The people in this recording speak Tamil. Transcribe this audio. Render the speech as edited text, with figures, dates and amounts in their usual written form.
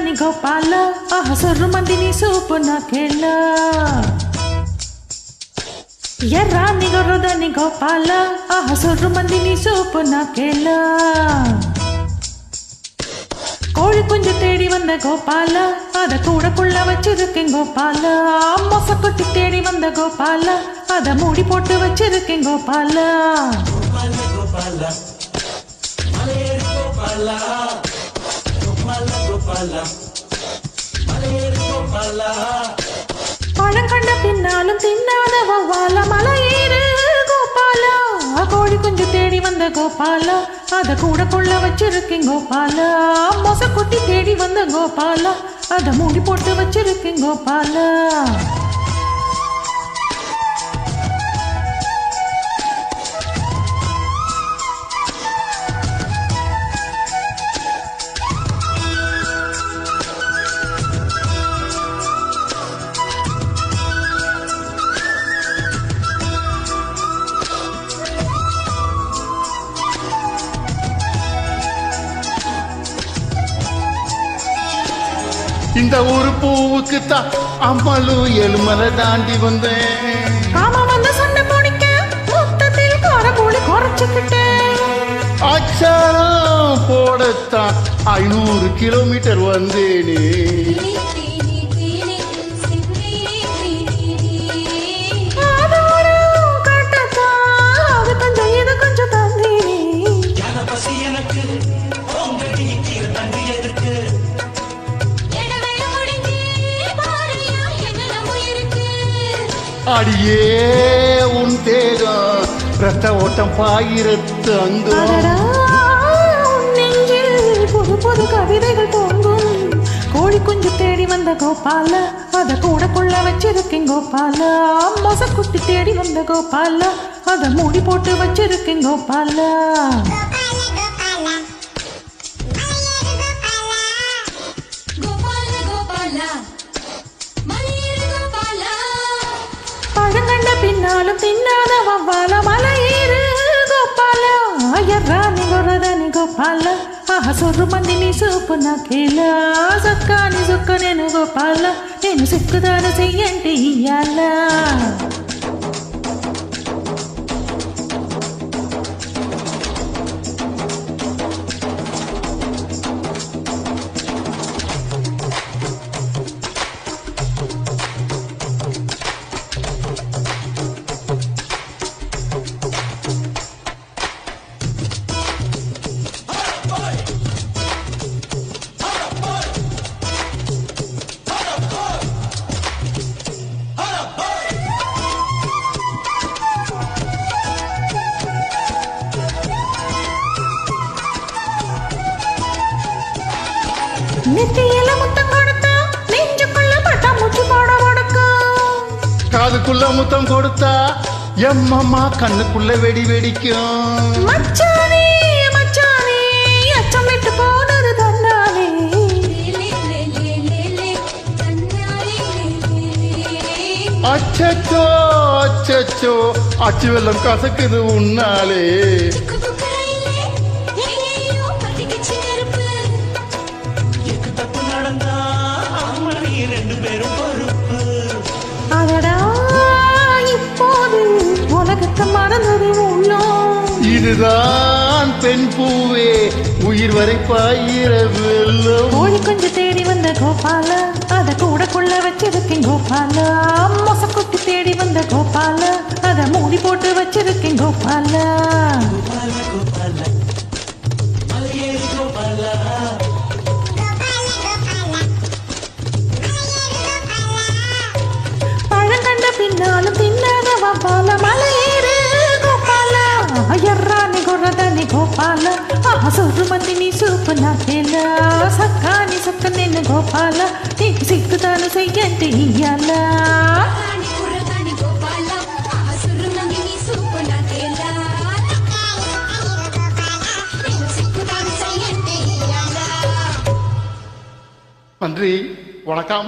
నీ గోపాల సొర్రు మందిని సూపు నాకెళ్ళ ఎర్రాని గొర్రదని గోపాల సొర్రు మందిని சூப்பு நாக்கேல கோழி குஞ்சு தேடி வந்த கோபால அத கூடக்குள்ள வச்சிருக்கேன் கோபால மொசக்குட்டி தேடி வந்த கோபால அத மூடி போட்டு வச்சிருக்கேன் கோபால பழம் கண்ட பின்னாலும் தின்னாத வவ்வால மலையேறு கோபால கோழி குஞ்சு தேடி வந்த கோபால அத கூடக்குள்ள வச்சிருக்கேன் கோபால மொசக்குட்டி தேடி வந்த கோபால அத மூடி போட்டு வச்சிருக்கேன் கோபால இந்த ஒரு பூவுக்கு தான் அம்மலு எழுமலை தாண்டி வந்தேன் காம வந்து சண்டை போடிக்க மொத்தத்தில் காரக்கூலி குறைச்சுக்கிட்டேன் அச்சாரம் போடத்தான் 500 கிலோமீட்டர் வந்தேனே அடியே உன் தேகம் ரத்த ஓட்டம் பாயிரத்து அங்கம் நெஞ்சில் புது புது கவிதைகள் தோன்றும் கோழி குஞ்சு தேடி வந்த கோபால அத கூடக்குள்ள வச்சிருக்கேன் கோபால மொசக்குட்டி தேடி வந்த கோபால அத மூடி போட்டு வச்சிருக்கேன் கோபால பழங்கண்ட பின்னாலும் தின்னாத வவ்வால மலையேறு கோபால ఎర్రాని గొర్రదని గోపాల సొర్రు మందిని సూపు నాకేల సక్కాని సుక్క నేను గోపాల నేను సిక్కుదాన చెయ్యంటే ఇయ్యాల நெத்தியில முத்தம் கொடுத்தா நெஞ்சுக்குள்ள பட்டாம்பூச்சி போட கொடுக்கும் காதுக்குள்ள முத்தம் கொடுத்தா எம்மம்மா கண்ணுக்குள்ள வெடி வெடிக்கும் மச்சானே மச்சானே அச்சம் விட்டு போனது தன்னாலே அச்சச்சோ அச்சச்சோ அச்சு வெள்ளம் கசக்குது உன்னாலே இதுதான் பெண் பூவே உயிர் வரை பாயிர வெல்லும் கோழி குஞ்சு தேடி வந்த கோபால அத கூடக்குள்ள வச்சிருக்கேன் கோபால மொசக்குட்டி தேடி வந்த கோபால அத மூடி போட்டு வச்சிருக்கேன் கோபால பழம் கண்ட பின்னாலும் தின்னாத வவ்வால மலையேறு கோபால ఎర్రాని గొర్రదని గోపాల సొర్రు మందిని సూపు నాకేల సక్కాని సొక్క నేను గోపాల నీకు సిక్కుతాను చెయ్యంటే ఇయ్యాల நன்றி வணக்கம்.